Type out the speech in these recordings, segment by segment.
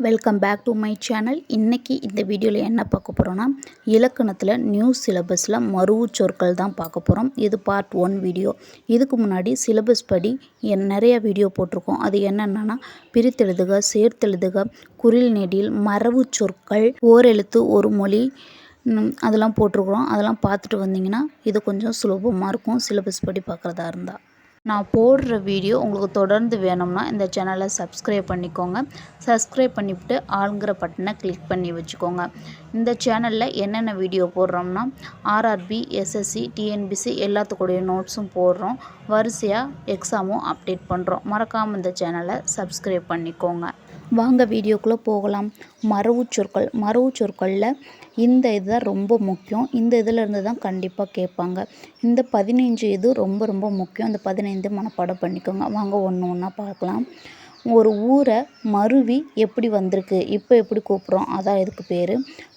Welcome back to my channel. இன்றைக்கி இந்த வீடியோவில் என்ன பார்க்க போகிறோன்னா, இலக்கணத்தில் நியூ சிலபஸில் மருவுச் சொற்கள் தான் பார்க்க போகிறோம். இது பார்ட் 1 வீடியோ. இதுக்கு முன்னாடி சிலபஸ் படி நிறைய வீடியோ போட்டிருக்கோம். அது என்னென்னா, பிரித்தெழுதுக, சேர்த்தெழுதுக, குறில் நெடில், மரபுச் சொற்கள், ஓரெழுத்து ஒரு மொழி, அதெல்லாம் போட்டிருக்கிறோம். அதெல்லாம் பார்த்துட்டு வந்தீங்கன்னா இது கொஞ்சம் சுலபமாக இருக்கும் சிலபஸ் படி பார்க்குறதா இருந்தால். நான் போடுற வீடியோ உங்களுக்கு தொடர்ந்து வேணும்னா இந்த சேனலை சப்ஸ்கிரைப் பண்ணிக்கோங்க. சப்ஸ்கிரைப் பண்ணிவிட்டு ஆளுங்கிற பட்டனை கிளிக் பண்ணி வச்சுக்கோங்க. இந்த சேனலில் என்னென்ன வீடியோ போடுறோம்னா, ஆர்ஆர்பி, எஸ்எஸ்சி, டிஎன்பிசி எல்லாத்துக்குடைய நோட்ஸும் போடுறோம். வரிசையாக எக்ஸாமும் அப்டேட் பண்ணுறோம். மறக்காமல் இந்த சேனலை சப்ஸ்கிரைப் பண்ணிக்கோங்க. வாங்க வீடியோக்குள்ளே போகலாம். மரபுச் சொற்கள். மரபுச் சொற்களில் இந்த இதுதான் ரொம்ப முக்கியம். இந்த இதில் இருந்து தான் கண்டிப்பாக கேட்பாங்க. இந்த 15 இது ரொம்ப ரொம்ப முக்கியம். இந்த 15 மனப்பாடம் பண்ணிக்கோங்க. வாங்க ஒன்று ஒன்றா பார்க்கலாம். ஒரு ஊரை மருவி எப்படி வந்திருக்கு, இப்போ எப்படி கூப்பிட்றோம், அதான் இதுக்கு பேர்.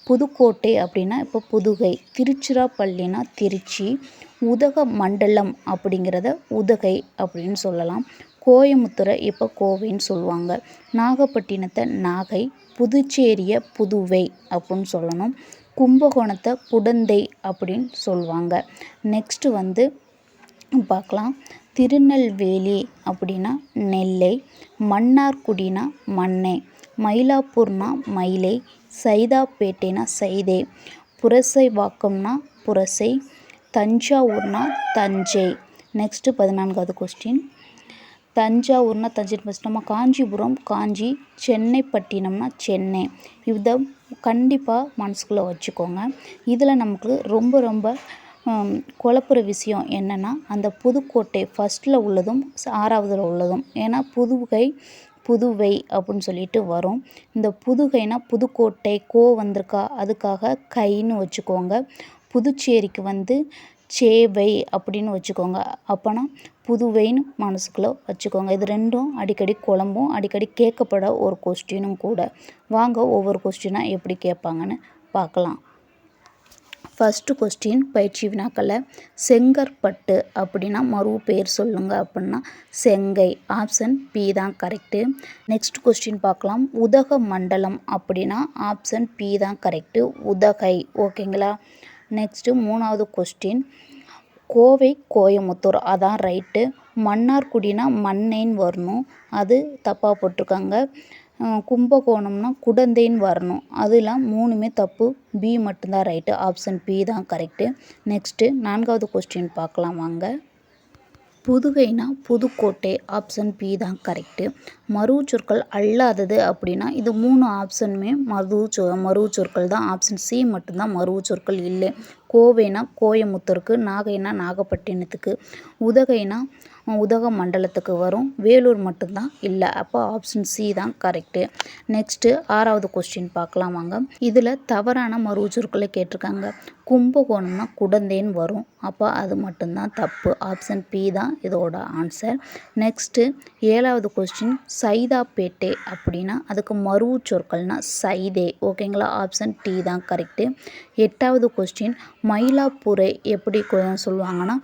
புதுக்கோட்டை அப்படின்னா இப்போ புதுகை, திருச்சிராப்பள்ளினா திருச்சி, உதக மண்டலம் அப்படிங்கிறத உதகை அப்படின்னு சொல்லலாம். கோயமுத்தூரை இப்போ கோவைன்னு சொல்லுவாங்க. நாகப்பட்டினத்தை நாகை, புதுச்சேரியை புதுவை அப்படின்னு சொல்லணும். கும்பகோணத்தை குடந்தை அப்படின்னு சொல்லுவாங்க. நெக்ஸ்ட்டு வந்து பார்க்கலாம். திருநெல்வேலி அப்படின்னா நெல்லை, மன்னார்குடினா மண்ணை, மயிலாப்பூர்னா மயிலை, சைதாப்பேட்டைனா சைதே, புரசைவாக்கம்னா புரசை, தஞ்சாவூர்னா தஞ்சை. நெக்ஸ்ட்டு 14வது கொஸ்டின். தஞ்சாவூர்னா தஞ்சை. ஃபஸ்ட் நம்ம காஞ்சிபுரம் காஞ்சி, சென்னைப்பட்டினம்னா சென்னை. இதை கண்டிப்பாக மனசுக்குள்ளே வச்சுக்கோங்க. இதில் நமக்கு ரொம்ப ரொம்ப குழப்புற விஷயம் என்னென்னா, அந்த புதுக்கோட்டை ஃபஸ்ட்டில் உள்ளதும் 6வதுல உள்ளதும். ஏன்னா புதுகை புதுவை அப்படின்னு சொல்லிட்டு வரும். இந்த புதுகைனா புதுக்கோட்டை கோ வந்திருக்கா, அதுக்காக கைன்னு வச்சுக்கோங்க. புதுச்சேரிக்கு வந்து சேவை அப்படின்னு வச்சுக்கோங்க. அப்போனா புதுவைன்னு மனசுக்குள்ளே வச்சுக்கோங்க. இது ரெண்டும் அடிக்கடி குழம்பும், அடிக்கடி கேட்கப்பட ஒரு கொஸ்டினும் கூட. வாங்க ஒவ்வொரு கொஸ்டினாக எப்படி கேட்பாங்கன்னு பார்க்கலாம். ஃபஸ்ட்டு கொஸ்டின் பயிற்சி வினாக்களில் செங்கற்பட்டு அப்படின்னா மருவு பேர் சொல்லுங்க அப்படின்னா செங்கை. ஆப்ஷன் பி தான் கரெக்டு. நெக்ஸ்ட் கொஸ்டின் பார்க்கலாம். உதக மண்டலம் அப்படின்னா ஆப்ஷன் பி தான் கரெக்டு, உதகை. ஓகேங்களா. நெக்ஸ்ட்டு 3வது கொஸ்டின். கோவை கோயமுத்தூர் அதான் ரைட்டு. மன்னார்குடினா மண்ணைன்னு வரணும், அது தப்பாக போட்டிருக்காங்க. கும்பகோணம்னா குடந்தைன்னு வரணும், அதெல்லாம் 3மே தப்பு. பி மட்டும்தான் ரைட்டு. ஆப்ஷன் பி தான் கரெக்டு. நெக்ஸ்ட்டு 4வது கொஸ்டின் பார்க்கலாம் வாங்க. புதுகைனா புதுக்கோட்டை. ஆப்ஷன் பி தான் கரெக்டு. மருவுச் சொற்கள் அல்லாதது அப்படின்னா இது 3 ஆப்ஷனுமே மருவுச் சொற்கள் தான். ஆப்ஷன் சி மட்டும்தான் மருவுச் சொற்கள் இல்லை. கோவைனா கோயமுத்தூருக்கு, நாகைனா நாகப்பட்டினத்துக்கு, உதகைனா உதக மண்டலத்துக்கு வரும். வேலூர் மட்டும்தான் இல்லை. அப்போ ஆப்ஷன் சி தான் கரெக்டு. நெக்ஸ்ட்டு 6வது கொஸ்டின் பார்க்கலாம் வாங்க. இதில் தவறான மருவுச் சொற்களை கேட்டிருக்காங்க. கும்பகோணம்னா குடந்தைன்னு வரும், அப்போ அது மட்டும்தான் தப்பு. ஆப்ஷன் பி தான் இதோட ஆன்சர். நெக்ஸ்ட்டு 7வது கொஸ்டின். சைதாப்பேட்டை அப்படின்னா அதுக்கு மருவுச் சொற்கள்னால் சைதே. ஓகேங்களா. ஆப்ஷன் டி தான் கரெக்டு. 8வது கொஸ்டின். மயிலாப்பூரை எப்படி சொல்லுவாங்கன்னா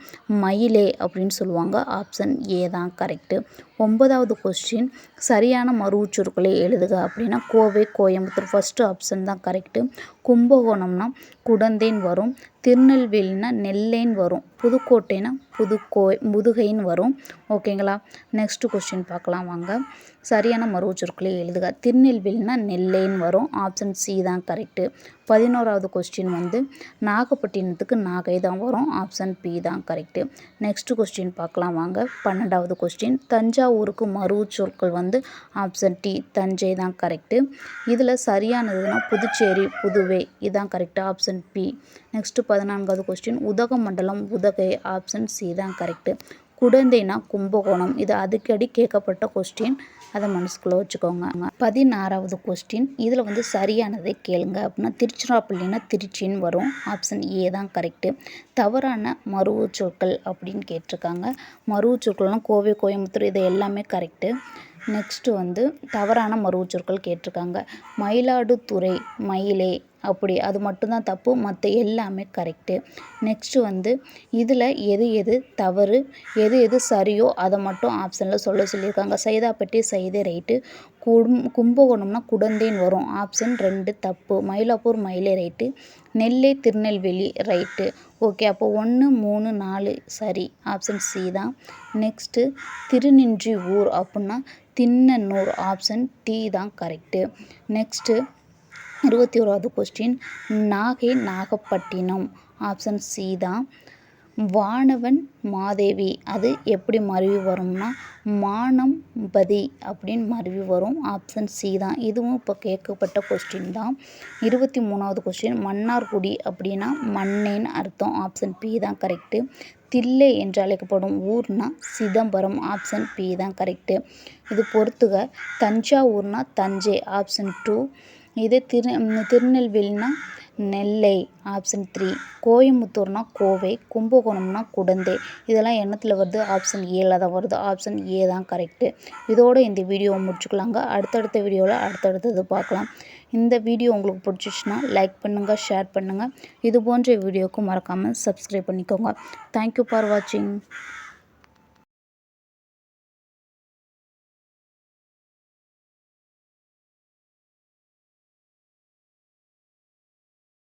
மயிலே அப்படின்னு சொல்லுவாங்க. ஆப்ஷன் ஏ தான் கரெக்டு. 9வது கொஸ்டின். சரியான மருவுச் சொற்களை எழுதுக அப்படின்னா கோவை கோயம்புத்தூர். ஃபஸ்ட்டு ஆப்ஷன் தான் கரெக்டு. கும்பகோணம்னா குடந்தைன்னு வரும், திருநெல்வேலினா நெல்லைன்னு வரும், புதுக்கோட்டைனா புதுகைன்னு வரும். ஓகேங்களா. நெக்ஸ்ட்டு கொஸ்டின் பார்க்கலாம் வாங்க. சரியான மருவுச் சொற்களை எழுதுக. திருநெல்வேலினா நெல்லைன்னு வரும். ஆப்ஷன் சி தான் கரெக்டு. 11வது கொஸ்டின் வந்து நாகப்பட்டினத்துக்கு நாகை தான் வரும். ஆப்ஷன் பி தான் கரெக்டு. நெக்ஸ்ட்டு கொஸ்டின் பார்க்கலாம் வாங்க. 12வது கொஸ்டின். தஞ்சாவூருக்கு மருவுச் சொற்கள் வந்து ஆப்ஷன் டி தஞ்சை தான் கரெக்டு. இதில் சரியானதுன்னா புதுச்சேரி புதுவை, இதுதான் கரெக்டு. Option B. நெக்ஸ்ட்டு 14வது question. Udhagamandalam Udhagai. Option C தான் கரெக்டு. குடந்தைனா கும்பகோணம், இது அடிக்கடி கேட்கப்பட்ட கொஸ்டின், அதை மனசுக்குள்ளே வச்சுக்கோங்க. 16வது கொஸ்டின். இதில் வந்து சரியானதை கேளுங்க அப்படின்னா திருச்சிராப்பள்ளினா திருச்சின்னு வரும். ஆப்ஷன் ஏ தான் கரெக்டு. தவறான மருவுச் சொற்கள் அப்படின்னு கேட்டிருக்காங்க. மருவுச் சொற்கள்லாம் கோவை கோயம்புத்தூர் இது எல்லாமே கரெக்டு. நெக்ஸ்ட்டு வந்து தவறான மருவுச் சொற்கள் கேட்டிருக்காங்க. மயிலாடுதுறை மயிலே அப்படி, அது மட்டும்தான் தப்பு, மற்ற எல்லாமே கரெக்டு. நெக்ஸ்ட்டு வந்து இதில் எது எது தவறு, எது எது சரியோ அதை மட்டும் ஆப்ஷனில் சொல்லியிருக்காங்க. சைதாப்பேட்டை சைதே ரைட்டு, கும்பகோணம்னா குடந்தைன்னு வரும். ஆப்ஷன் 2 தப்பு. Mylapore Mylai right. Nellai Tirunelveli right. Okay, அப்போ 1, 3, 4 சரி. ஆப்ஷன் சி தான். நெக்ஸ்ட்டு திருநின்றி ஊர் அப்படின்னா திண்ணனூர். ஆப்ஷன் டி தான் கரெக்டு. நெக்ஸ்ட்டு 21வது question Nagai Nagapattinam. Option C தான். வானவன் மாதேவி அது எப்படி மருவி வரும்னா மானம்பதி அப்படின்னு மருவி வரும். ஆப்ஷன் சி தான். இதுவும் இப்போ கேட்கப்பட்ட கொஸ்டின் தான். 23வது கொஸ்டின் மன்னார்குடி அப்படின்னா மண்ணேன்னு அர்த்தம். ஆப்ஷன் பி தான் கரெக்டு. தில்லை என்று அழைக்கப்படும் ஊர்னா சிதம்பரம். ஆப்ஷன் பி தான் கரெக்டு. இது பொறுத்துக. தஞ்சாவூர்னா தஞ்சை. ஆப்ஷன் 2. இதே திருநெல்வேலினா நெல்லை. ஆப்ஷன் 3. கோயம்புத்தூர்னா கோவை. கும்பகோணம்னா குடந்தை. இதெல்லாம் என்னத்தில் வருது? ஆப்ஷன் ஏல தான் வருது. ஆப்ஷன் ஏ தான் கரெக்டு. இதோட இந்த வீடியோவை முடிச்சுக்கலாங்க. அடுத்தடுத்த வீடியோவில் அடுத்தடுத்தது பார்க்கலாம். இந்த வீடியோ உங்களுக்கு பிடிச்சிச்சுன்னா லைக் பண்ணுங்கள், ஷேர் பண்ணுங்கள். இது போன்ற வீடியோவுக்கு மறக்காமல் சப்ஸ்கிரைப் பண்ணிக்கோங்க. தேங்க்யூ ஃபார் வாட்சிங்.